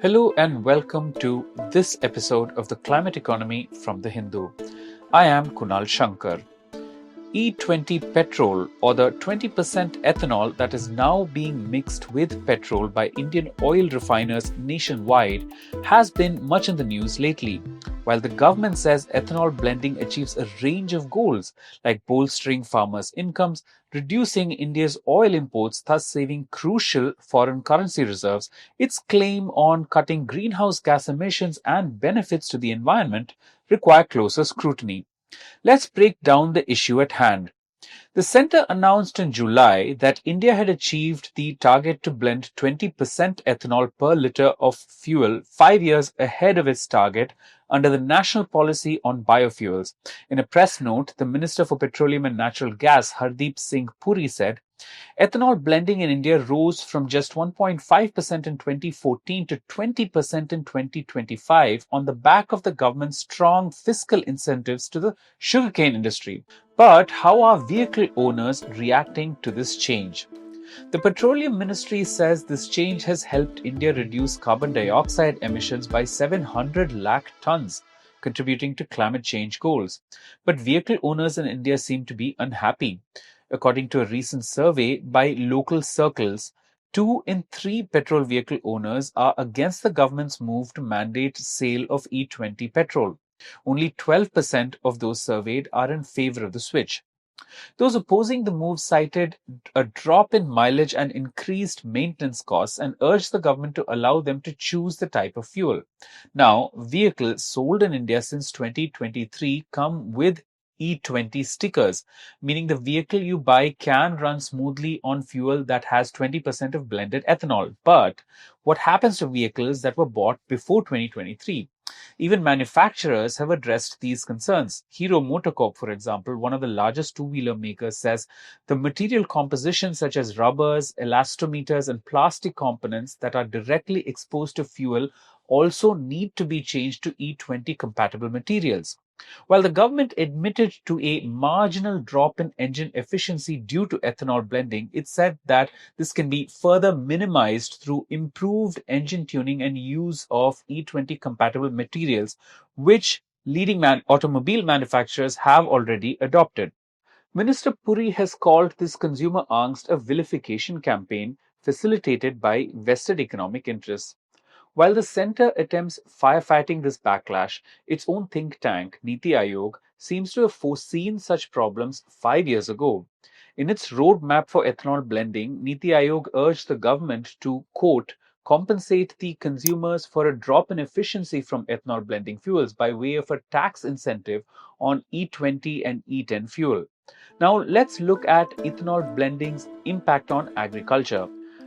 Hello and welcome to this episode of the Climate Economy from the Hindu. I am Kunal Shankar. E20 petrol, or the 20% ethanol that is now being mixed with petrol by Indian oil refiners nationwide, has been much in the news lately. While the government says ethanol blending achieves a range of goals, like bolstering farmers' incomes, reducing India's oil imports, thus saving crucial foreign currency reserves, its claim on cutting greenhouse gas emissions and benefits to the environment require closer scrutiny. Let's break down the issue at hand. The center announced in July that India had achieved the target to blend 20% ethanol per liter of fuel 5 years ahead of its target under the National Policy on Biofuels. In a press note, the Minister for Petroleum and Natural Gas, Hardeep Singh Puri, said ethanol blending in India rose from just 1.5% in 2014 to 20% in 2025 on the back of the government's strong fiscal incentives to the sugarcane industry. But how are vehicle owners reacting to this change? The Petroleum Ministry says this change has helped India reduce carbon dioxide emissions by 700 lakh tons, contributing to climate change goals. But vehicle owners in India seem to be unhappy. According to a recent survey by local circles, 2 in 3 petrol vehicle owners are against the government's move to mandate sale of E20 petrol. Only 12% of those surveyed are in favor of the switch. Those opposing the move cited a drop in mileage and increased maintenance costs and urged the government to allow them to choose the type of fuel. Now, vehicles sold in India since 2023 come with E20 stickers, meaning the vehicle you buy can run smoothly on fuel that has 20% of blended ethanol. But what happens to vehicles that were bought before 2023? Even manufacturers have addressed these concerns. Hero Motocorp, for example, one of the largest two-wheeler makers, says the material composition such as rubbers, elastometers, and plastic components that are directly exposed to fuel also need to be changed to E20 compatible materials. While the government admitted to a marginal drop in engine efficiency due to ethanol blending, it said that this can be further minimized through improved engine tuning and use of E20 compatible materials, which leading automobile manufacturers have already adopted. Minister Puri has called this consumer angst a vilification campaign facilitated by vested economic interests. While the center attempts firefighting this backlash, its own think tank, Niti Aayog, seems to have foreseen such problems 5 years ago. In its roadmap for ethanol blending, Niti Aayog urged the government to, quote, compensate the consumers for a drop in efficiency from ethanol blending fuels by way of a tax incentive on E20 and E10 fuel. Now, let's look at ethanol blending's impact on agriculture.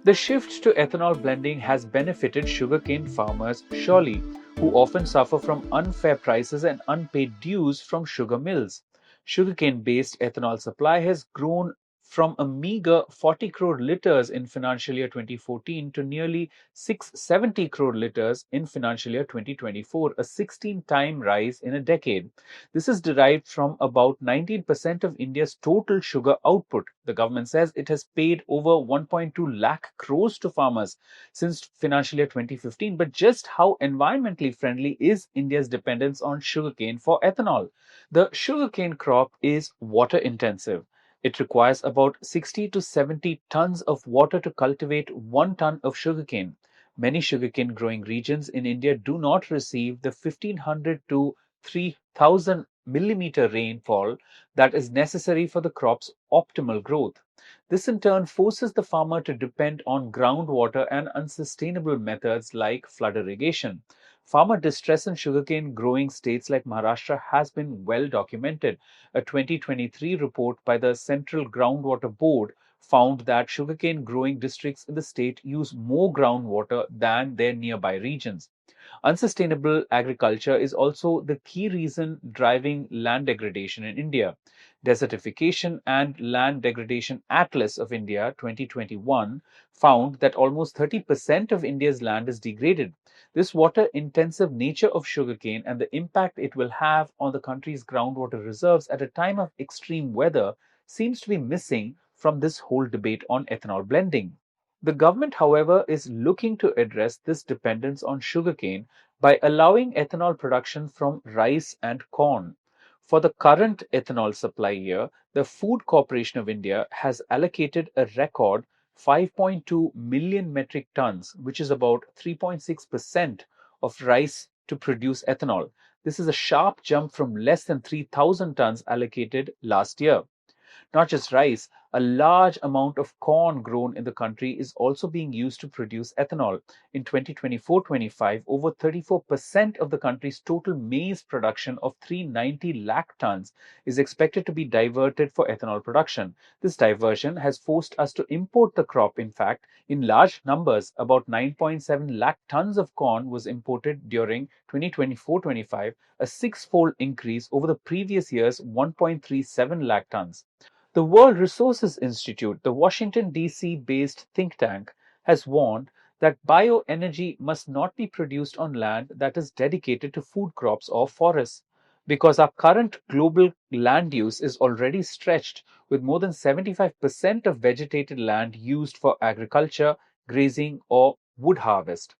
The shift to ethanol blending has benefited sugarcane farmers surely, who often suffer from unfair prices and unpaid dues from sugar mills. Sugarcane based ethanol supply has grown from a meager 40 crore litres in financial year 2014 to nearly 670 crore litres in financial year 2024, a 16-time rise in a decade. This is derived from about 19% of India's total sugar output. The government says it has paid over 1.2 lakh crores to farmers since financial year 2015. But just how environmentally friendly is India's dependence on sugarcane for ethanol? The sugarcane crop is water intensive. It requires about 60 to 70 tons of water to cultivate 1 ton of sugarcane. Many sugarcane growing regions in India do not receive the 1500 to 3000 millimeter rainfall that is necessary for the crop's optimal growth. This in turn forces the farmer to depend on groundwater and unsustainable methods like flood irrigation. Farmer distress in sugarcane growing states like Maharashtra has been well documented. A 2023 report by the Central Groundwater Board found that sugarcane growing districts in the state use more groundwater than their nearby regions. Unsustainable agriculture is also the key reason driving land degradation in India. Desertification and Land Degradation Atlas of India 2021 found that almost 30% of India's land is degraded. This water intensive nature of sugarcane and the impact it will have on the country's groundwater reserves at a time of extreme weather seems to be missing from this whole debate on ethanol blending. The government, however, is looking to address this dependence on sugarcane by allowing ethanol production from rice and corn. For the current ethanol supply year, the Food Corporation of India has allocated a record 5.2 million metric tons, which is about 3.6% of rice to produce ethanol. This is a sharp jump from less than 3,000 tons allocated last year. Not just rice, a large amount of corn grown in the country is also being used to produce ethanol. In 2024-25, over 34% of the country's total maize production of 390 lakh tons is expected to be diverted for ethanol production. This diversion has forced us to import the crop, in fact, in large numbers. About 9.7 lakh tons of corn was imported during 2024-25, a six-fold increase over the previous year's 1.37 lakh tons. The World Resources Institute, the Washington, D.C. based think tank, has warned that bioenergy must not be produced on land that is dedicated to food crops or forests, because our current global land use is already stretched, with more than 75% of vegetated land used for agriculture, grazing, or wood harvest.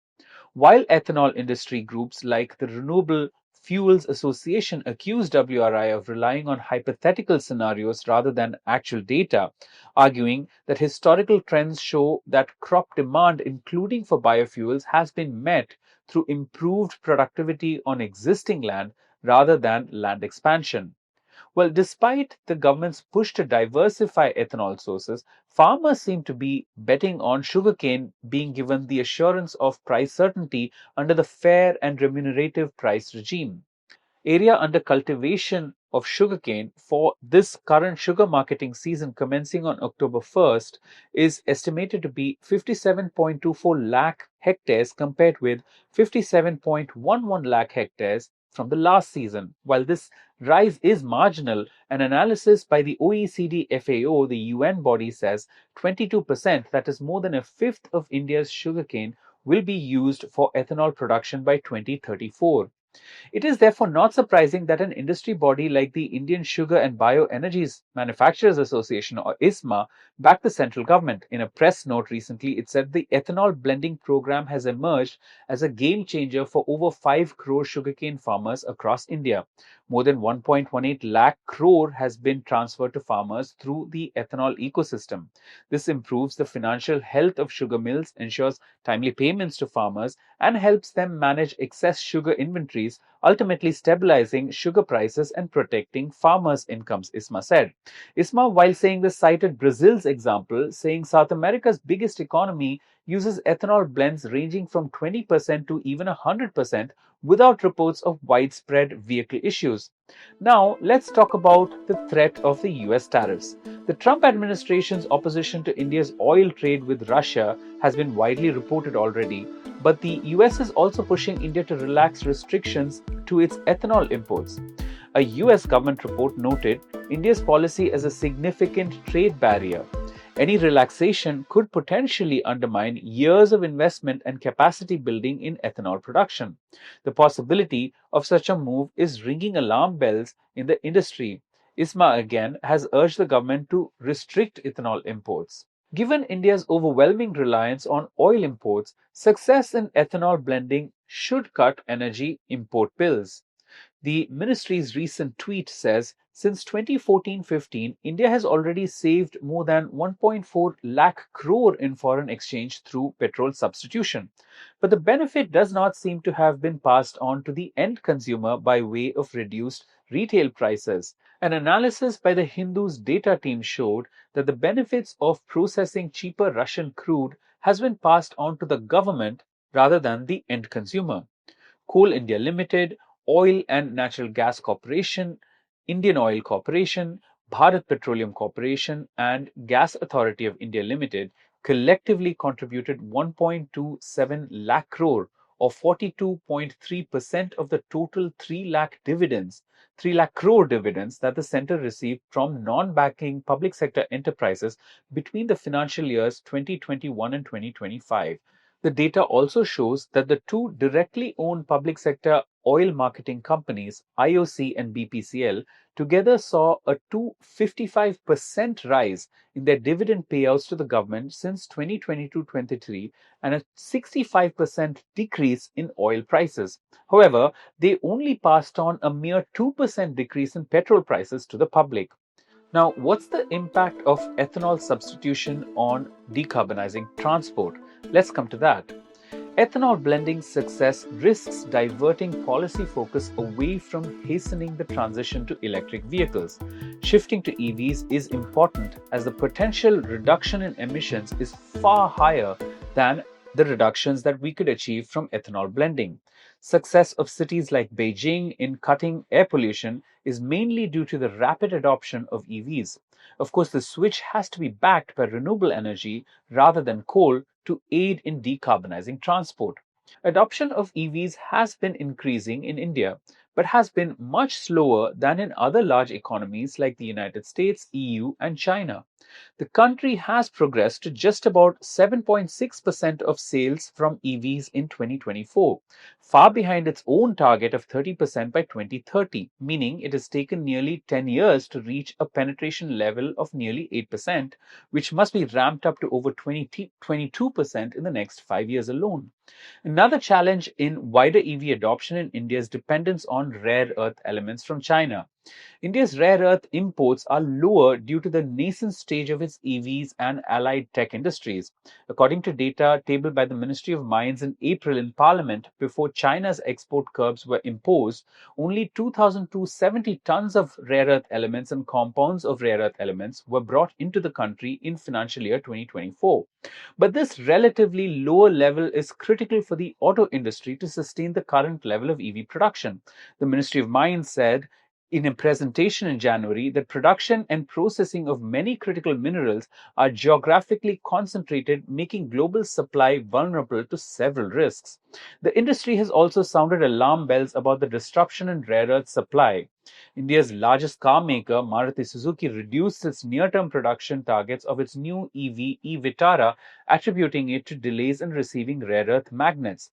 While ethanol industry groups like the Renewable Fuels Association accuse WRI of relying on hypothetical scenarios rather than actual data, arguing that historical trends show that crop demand, including for biofuels, has been met through improved productivity on existing land rather than land expansion. Well, despite the government's push to diversify ethanol sources, farmers seem to be betting on sugarcane being given the assurance of price certainty under the fair and remunerative price regime. Area under cultivation of sugarcane for this current sugar marketing season commencing on October 1st is estimated to be 57.24 lakh hectares compared with 57.11 lakh hectares from the last season. While this rise is marginal, an analysis by the OECD FAO, the UN body, says 22%, that is more than a fifth of India's sugarcane, will be used for ethanol production by 2034. It is therefore not surprising that an industry body like the Indian Sugar and Bioenergies Manufacturers Association, or ISMA, backed the central government. In a press note recently, it said the ethanol blending program has emerged as a game changer for over 5 crore sugarcane farmers across India. More than 1.18 lakh crore has been transferred to farmers through the ethanol ecosystem. This improves the financial health of sugar mills, ensures timely payments to farmers, and helps them manage excess sugar inventories, ultimately stabilizing sugar prices and protecting farmers' incomes, ISMA said. ISMA, while saying this, cited Brazil's example, saying South America's biggest economy uses ethanol blends ranging from 20% to even 100% without reports of widespread vehicle issues. Now, let's talk about the threat of the US tariffs. The Trump administration's opposition to India's oil trade with Russia has been widely reported already, but the US is also pushing India to relax restrictions to its ethanol imports. A US government report noted India's policy as a significant trade barrier. Any relaxation could potentially undermine years of investment and capacity building in ethanol production. The possibility of such a move is ringing alarm bells in the industry. ISMA again has urged the government to restrict ethanol imports. Given India's overwhelming reliance on oil imports, success in ethanol blending should cut energy import bills. The ministry's recent tweet says since 2014-15, India has already saved more than 1.4 lakh crore in foreign exchange through petrol substitution. But the benefit does not seem to have been passed on to the end consumer by way of reduced retail prices. An analysis by the Hindu's data team showed that the benefits of processing cheaper Russian crude has been passed on to the government rather than the end consumer. Coal India Limited, Oil and Natural Gas Corporation, Indian Oil Corporation, Bharat Petroleum Corporation, and Gas Authority of India Limited collectively contributed 1.27 lakh crore or 42.3% of the total 3 lakh dividends, 3 lakh crore dividends that the center received from non-banking public sector enterprises between the financial years 2021 and 2025. The data also shows that the two directly owned public sector oil marketing companies, IOC and BPCL, together saw a 255% rise in their dividend payouts to the government since 2022-23 and a 65% decrease in oil prices. However, they only passed on a mere 2% decrease in petrol prices to the public. Now, what's the impact of ethanol substitution on decarbonizing transport? Let's come to that. Ethanol blending success risks diverting policy focus away from hastening the transition to electric vehicles. Shifting to EVs is important as the potential reduction in emissions is far higher than the reductions that we could achieve from ethanol blending. Success of cities like Beijing in cutting air pollution is mainly due to the rapid adoption of EVs. Of course, the switch has to be backed by renewable energy rather than coal to aid in decarbonizing transport. Adoption of EVs has been increasing in India, but has been much slower than in other large economies like the United States, EU, and China. The country has progressed to just about 7.6% of sales from EVs in 2024, far behind its own target of 30% by 2030, meaning it has taken nearly 10 years to reach a penetration level of nearly 8%, which must be ramped up to over 22% in the next 5 years alone. Another challenge in wider EV adoption in India is dependence on rare earth elements from China. India's rare earth imports are lower due to the nascent stage of its EVs and allied tech industries. According to data tabled by the Ministry of Mines in April in Parliament, before China's export curbs were imposed, only 2,270 tons of rare earth elements and compounds of rare earth elements were brought into the country in financial year 2024. But this relatively lower level is critical for the auto industry to sustain the current level of EV production. The Ministry of Mines said in a presentation in January that production and processing of many critical minerals are geographically concentrated, making global supply vulnerable to several risks. The industry has also sounded alarm bells about the disruption in rare earth supply. India's largest car maker, Maruti Suzuki, reduced its near-term production targets of its new EV, e-Vitara, attributing it to delays in receiving rare earth magnets.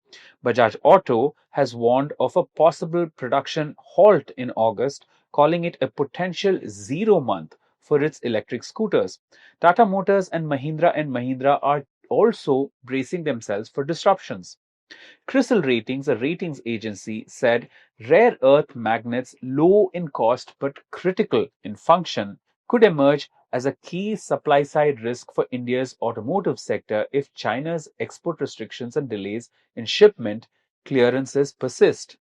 Bajaj Auto has warned of a possible production halt in August, calling it a potential zero month for its electric scooters. Tata Motors and Mahindra are also bracing themselves for disruptions. CRISIL Ratings, a ratings agency, said rare earth magnets, low in cost but critical in function, could emerge as a key supply side risk for India's automotive sector if China's export restrictions and delays in shipment clearances persist.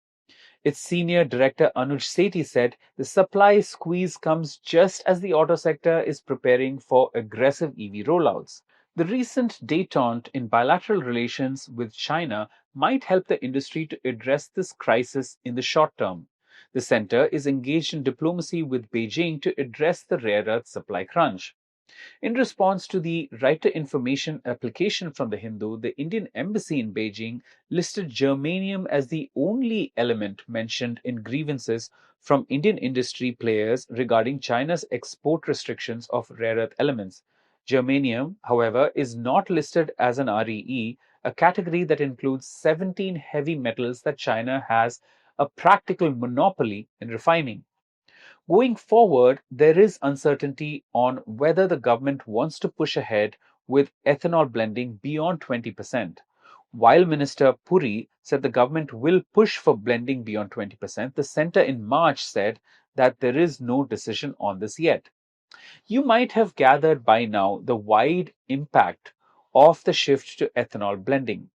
Its senior director Anuj Sethi said the supply squeeze comes just as the auto sector is preparing for aggressive EV rollouts. The recent détente in bilateral relations with China might help the industry to address this crisis in the short term. The center is engaged in diplomacy with Beijing to address the rare earth supply crunch. In response to the Right to Information application from the Hindu, the Indian embassy in Beijing listed germanium as the only element mentioned in grievances from Indian industry players regarding China's export restrictions of rare earth elements. Germanium, however, is not listed as an REE, a category that includes 17 heavy metals that China has a practical monopoly in refining. Going forward, there is uncertainty on whether the government wants to push ahead with ethanol blending beyond 20%. While Minister Puri said the government will push for blending beyond 20%, the centre in March said that there is no decision on this yet. You might have gathered by now the wide impact of the shift to ethanol blending.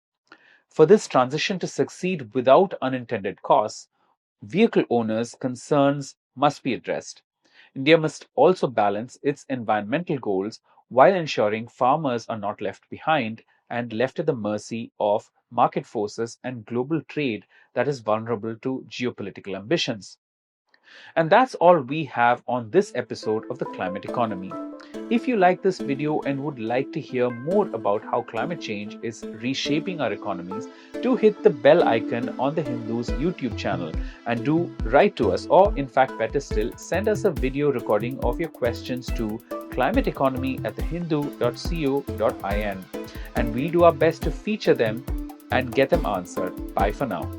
For this transition to succeed without unintended costs, vehicle owners' concerns must be addressed. India must also balance its environmental goals while ensuring farmers are not left behind and left at the mercy of market forces and global trade that is vulnerable to geopolitical ambitions. And that's all we have on this episode of The Climate Economy. If you like this video and would like to hear more about how climate change is reshaping our economies, do hit the bell icon on the Hindu's YouTube channel and do write to us, or in fact, better still, send us a video recording of your questions to climateeconomy@thehindu.co.in, and we'll do our best to feature them and get them answered. Bye for now.